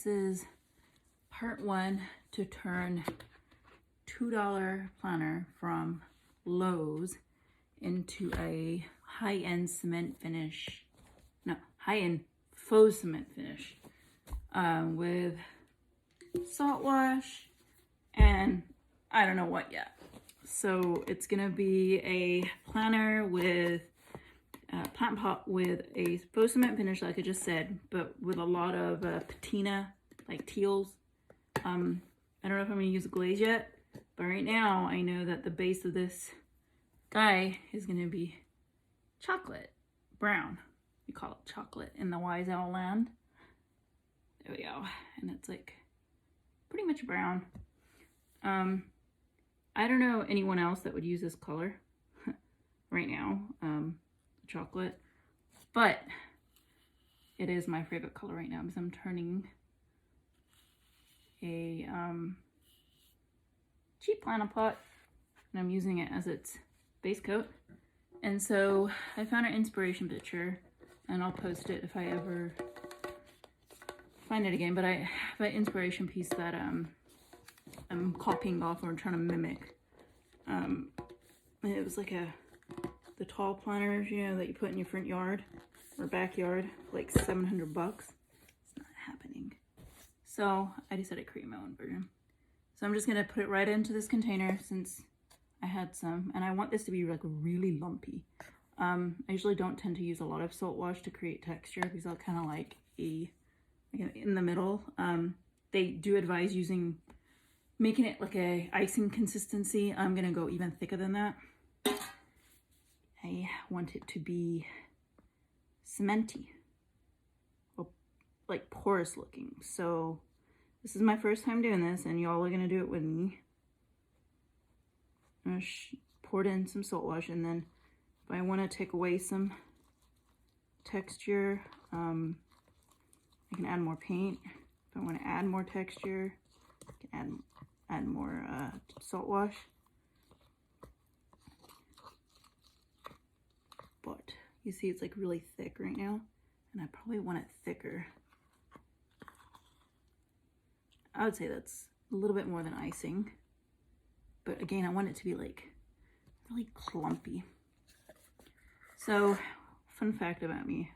is part one to turn $2 planner from Lowe's into a high-end cement finish, no, high-end faux cement finish with salt wash and I don't know what yet. So it's gonna be a planner with plant pot with a faux cement finish, like I just said, but with a lot of patina, like teals. I don't know if I'm gonna use a glaze yet, but right now I know that the base of this guy is gonna be chocolate brown. We call it chocolate in the Wise Owl land. There we go. And it's like pretty much brown. I don't know anyone else that would use this color right now, chocolate, but it is my favorite color right now because I'm turning a cheap planter pot and I'm using it as its base coat. And so I found an inspiration picture and I'll post it if I ever find it again, but I have an inspiration piece that I'm copying off or trying to mimic. It was like the tall planters, you know, that you put in your front yard or backyard, like $700. It's not happening. So I decided to create my own version. So I'm just gonna put it right into this container since I had some, and I want this to be like really lumpy. I usually don't tend to use a lot of salt wash to create texture because I'll kind of like in the middle. They do advise making it like a icing consistency. I'm gonna go even thicker than that. I want it to be cementy, or like porous looking. So this is my first time doing this and y'all are gonna do it with me. I'm gonna pour in some salt wash, and then if I want to take away some texture, I can add more paint. If I want to add more texture, I can add more salt wash. But you see it's like really thick right now, and I probably want it thicker. I would say that's a little bit more than icing. But again, I want it to be like really clumpy. So, fun fact about me,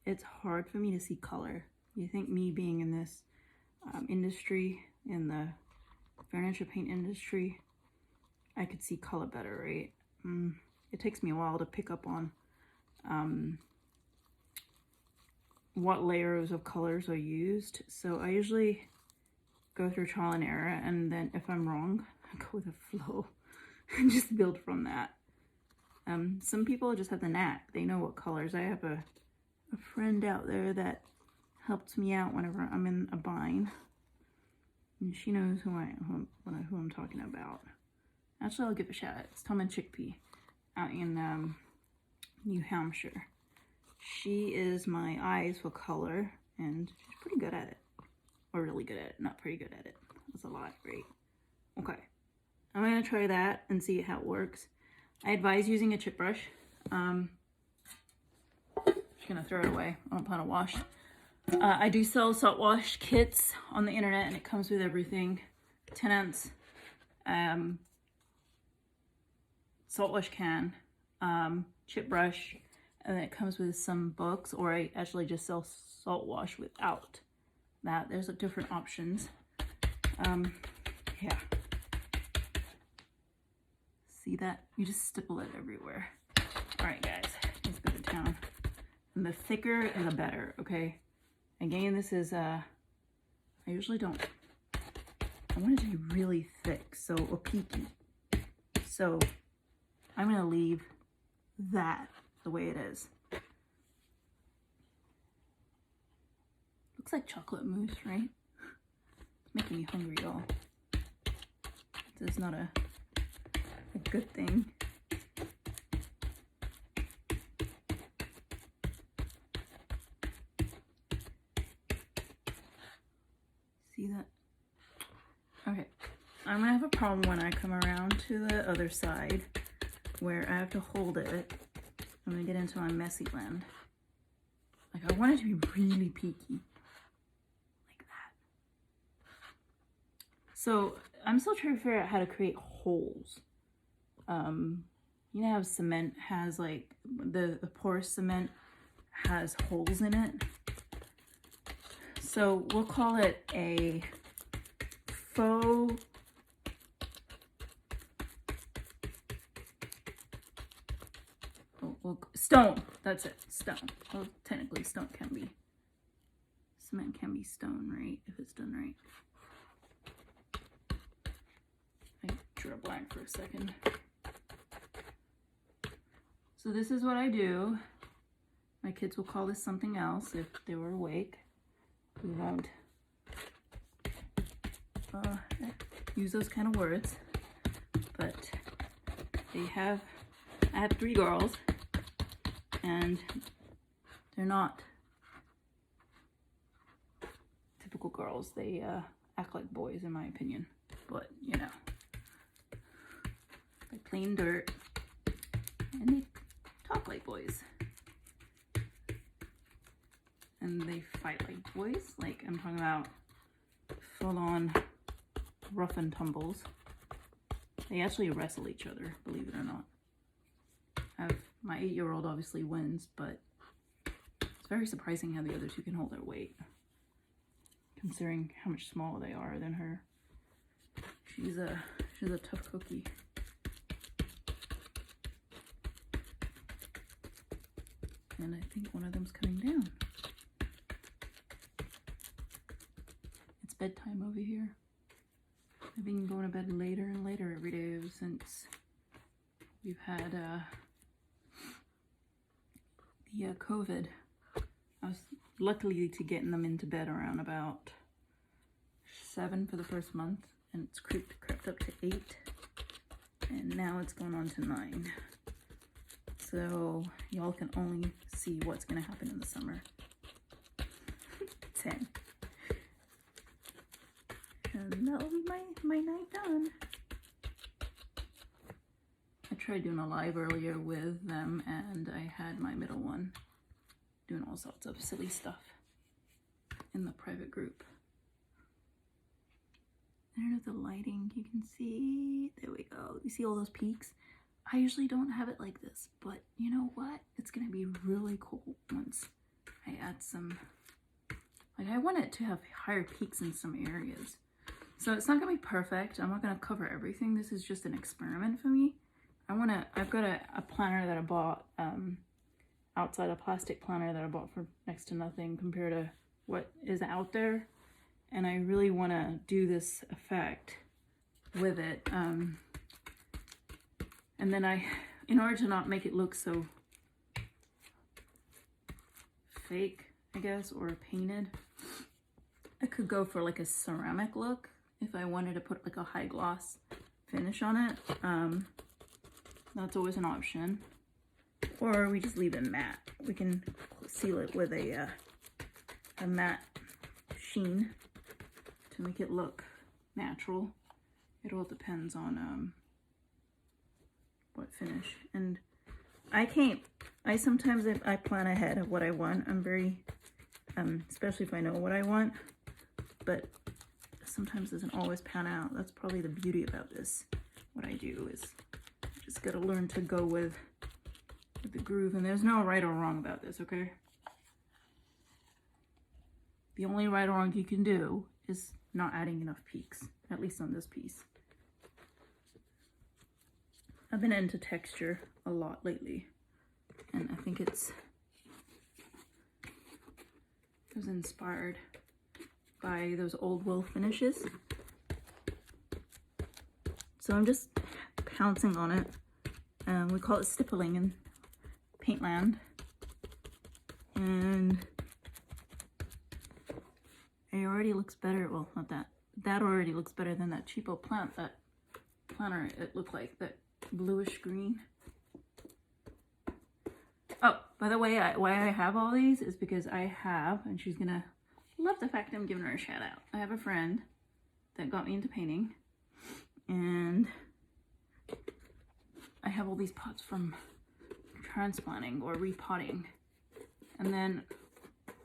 it's hard for me to see color. You think me being in this industry, in the furniture paint industry, I could see color better, right? It takes me a while to pick up on what layers of colors are used. So I usually go through trial and error, and then if I'm wrong, I go with a flow and just build from that. Some people just have the knack. They know what colors. I have a friend out there that helps me out whenever I'm in a bind. And she knows who I'm talking about. Actually, I'll give a shout out. It's Tom and Chickpea out in New Hampshire. She is my eyes for color, and she's pretty good at it. Or really good at it. Not pretty good at it. That's a lot, right? Okay. I'm going to try that and see how it works. I advise using a chip brush. Just going to throw it away. I don't plan to wash. I do sell salt wash kits on the internet, and it comes with everything. 10 ounce salt wash can, chip brush, and then it comes with some books, or I actually just sell salt wash without that. There's different options. Yeah. See that? You just stipple it everywhere. All right, guys, let's go to town. And the thicker, the better, okay? Again, this is, I usually don't, I want it to be really thick, or peaky. So I'm gonna leave that the way it is. Looks like chocolate mousse, right? It's making me hungry, y'all. This is not a good thing. See that? Okay, I'm gonna have a problem when I come around to the other side where I have to hold it. I'm gonna get into my messy land. Like, I want it to be really peaky. Like that. So I'm still trying to figure out how to create holes. You know how cement has like, the porous cement has holes in it? So we'll call it a faux stone. That's it, stone. Well, technically stone can be, cement can be stone, right? If it's done right. I drew a blank for a second. So this is what I do. My kids will call this something else if they were awake. We won't use those kind of words, but I have 3 girls, and they're not typical girls. They act like boys, in my opinion, but you know, they clean dirt and they talk like boys, and they fight like boys. Like, I'm talking about full-on rough and tumbles. They actually wrestle each other, believe it or not. My 8-year-old obviously wins, but it's very surprising how the other 2 can hold their weight, considering how much smaller they are than her. She's a tough cookie. And I think one of them's coming down. It's bedtime over here. I've been going to bed later and later every day ever since we've had the COVID. I was luckily to getting them into bed around about 7 for the first month, and it's crept up to 8, and now it's going on to 9. So y'all can only see what's gonna happen in the summer. 10. And that'll be my night done. I tried doing a live earlier with them, and I had my middle one doing all sorts of silly stuff in the private group. I don't know if the lighting you can see. There we go. You see all those peaks? I usually don't have it like this, but you know what? It's gonna be really cool once I add some, like, I want it to have higher peaks in some areas. So it's not gonna be perfect. I'm not gonna cover everything. This is just an experiment for me. I've got a planner that I bought, outside, a plastic planner that I bought for next to nothing compared to what is out there. And I really wanna do this effect with it. And then in order to not make it look so fake, I guess, or painted, I could go for like a ceramic look if I wanted to put like a high gloss finish on it. That's always an option. Or we just leave it matte. We can seal it with a matte sheen to make it look natural. It all depends on what finish. And sometimes I plan ahead of what I want. I'm very, especially if I know what I want, but sometimes doesn't always pan out. That's probably the beauty about this. What I do is just gotta learn to go with the groove, and there's no right or wrong about this, okay? The only right or wrong you can do is not adding enough peaks, at least on this piece. I've been into texture a lot lately, and I think it was inspired by those old wool finishes. So I'm just pouncing on it. We call it stippling in Paintland. And it already looks better. Well, not that. That already looks better than that cheapo planner it looked like, that bluish green. Oh, by the way, why I have all these is because I have, and she's gonna love the fact I'm giving her a shout out. I have a friend that got me into painting, and I have all these pots from transplanting or repotting, and then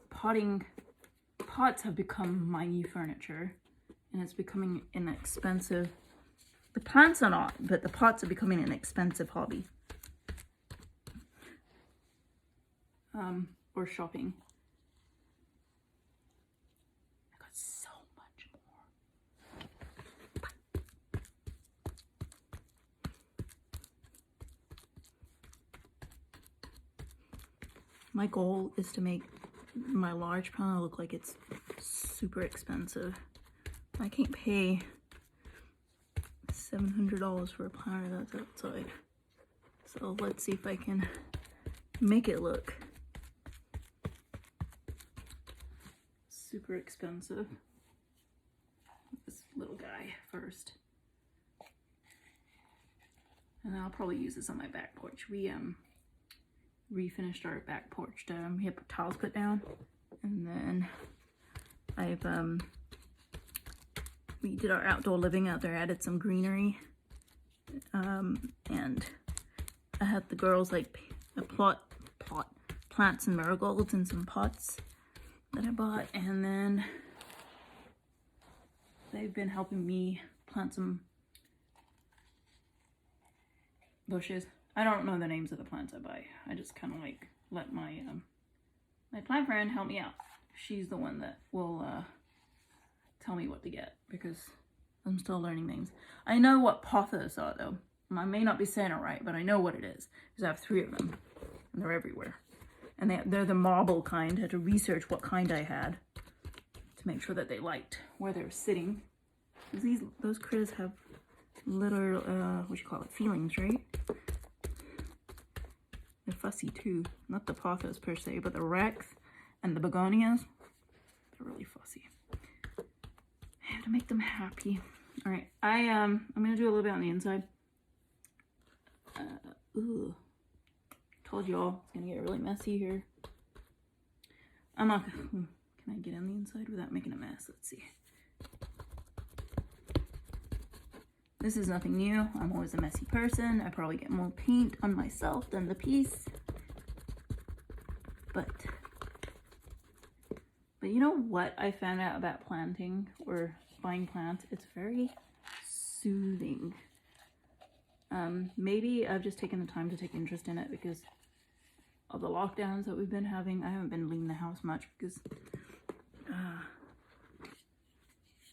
pots have become my new furniture, and it's becoming inexpensive. The plants are not, but the pots are becoming an expensive hobby. Or shopping. I got so much more. My goal is to make my large planter look like it's super expensive. I can't pay $700 for a planter that's outside. So let's see if I can make it look super expensive. This little guy first. And I'll probably use this on my back porch. We refinished our back porch. We have tiles put down, and then I've we did our outdoor living out there, added some greenery, and I had the girls like plant some marigolds in some pots that I bought, and then they've been helping me plant some bushes. I don't know the names of the plants I buy. I just kind of like let my my plant friend help me out. She's the one that will tell me what to get, because I'm still learning names. I know what pothos are though. I may not be saying it right, but I know what it is, because I have 3 of them and they're everywhere. And they're the marble kind. I had to research what kind I had to make sure that they liked where they were sitting. Because those critters have little, what you call it, feelings, right? They're fussy too. Not the pothos per se, but the Rex and the begonias, they're really fussy. I have to make them happy. All right, I'm gonna do a little bit on the inside. Ooh. Told y'all it's gonna get really messy here. I'm not. Can I get on the inside without making a mess? Let's see. This is nothing new. I'm always a messy person. I probably get more paint on myself than the piece. But you know what I found out about planting or buying plants? It's very soothing. Maybe I've just taken the time to take interest in it because of the lockdowns that we've been having. I haven't been leaving the house much because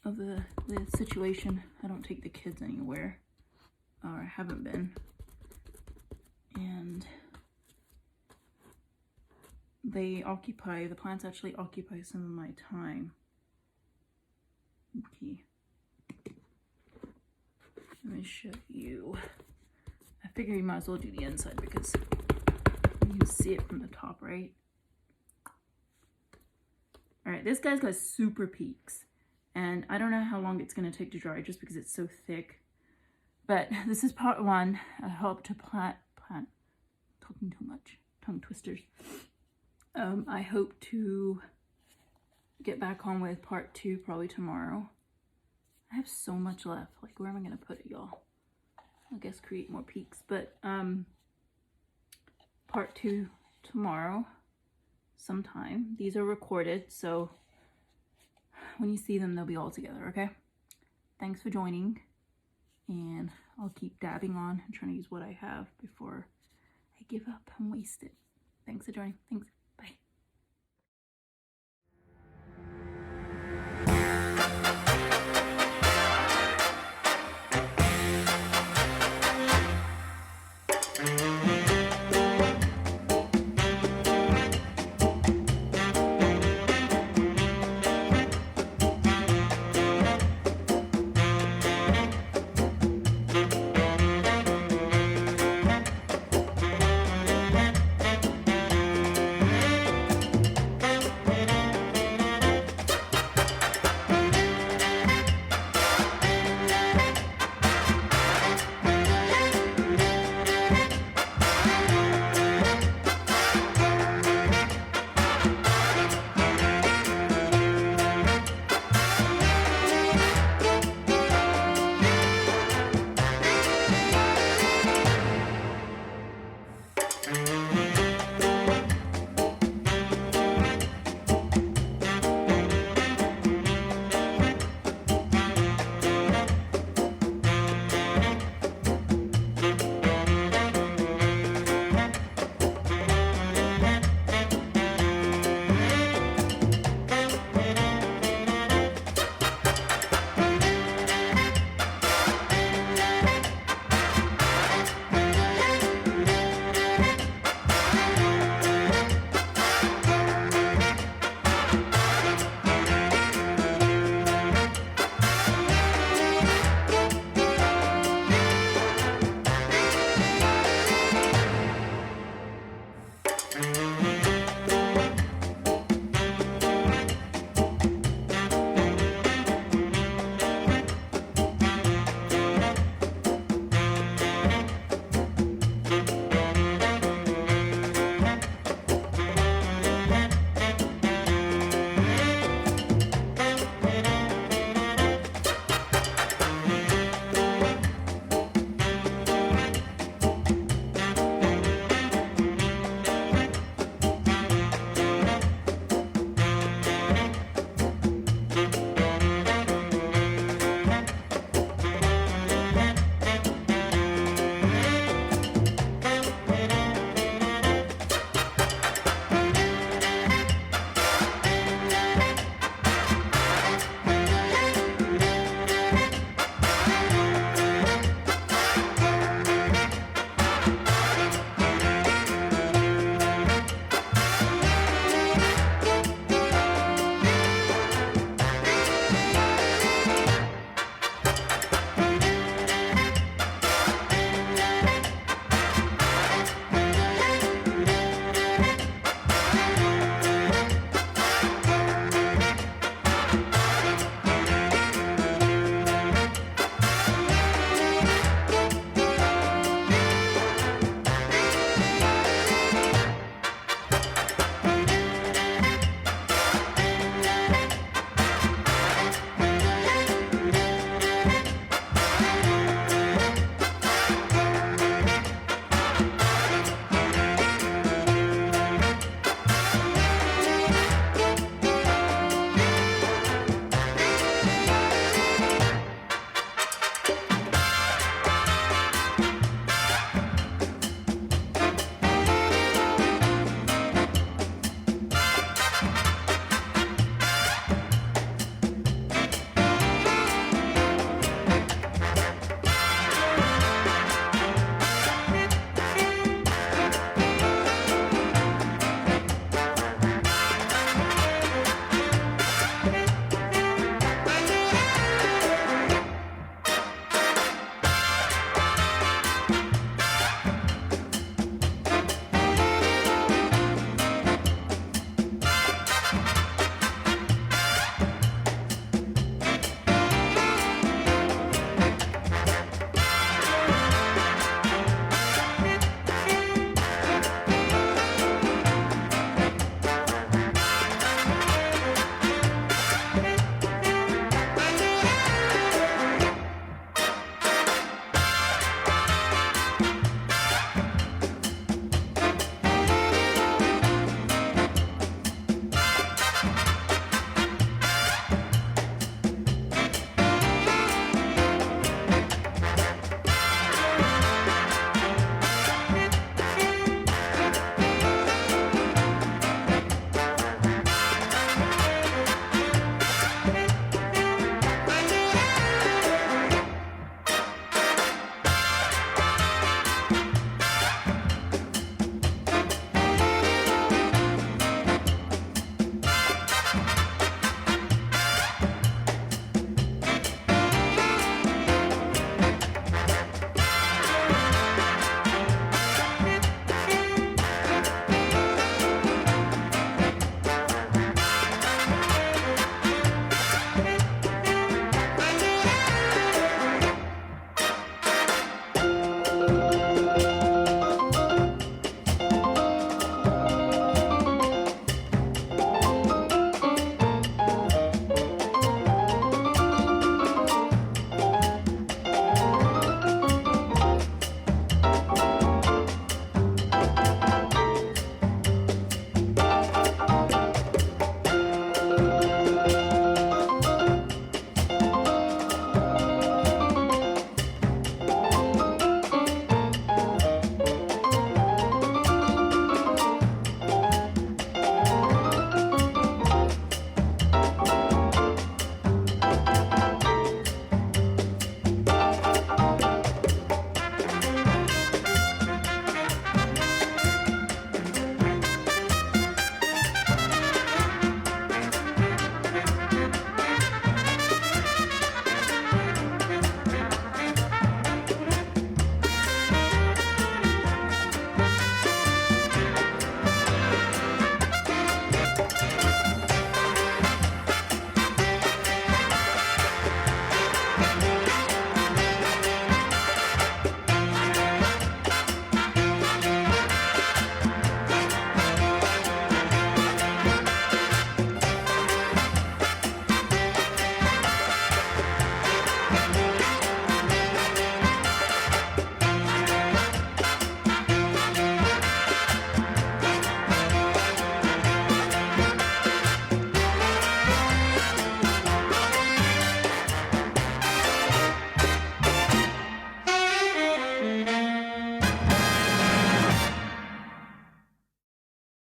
of the situation. I don't take the kids anywhere, or I haven't been, and the plants actually occupy some of my time. Okay, let me show you. I figure you might as well do the inside because you can see it from the top, right? All right, this guy's got super peaks, and I don't know how long it's going to take to dry just because it's so thick. But this is part 1. I hope to plant, talking too much, tongue twisters. I hope to get back on with part 2 probably tomorrow. I have so much left. Like, where am I going to put it, y'all? I guess create more peaks. But part 2 tomorrow sometime. These are recorded, so when you see them, they'll be all together, okay? Thanks for joining, and I'll keep dabbing on and trying to use what I have before I give up and waste it. Thanks for joining. Thanks. Bye.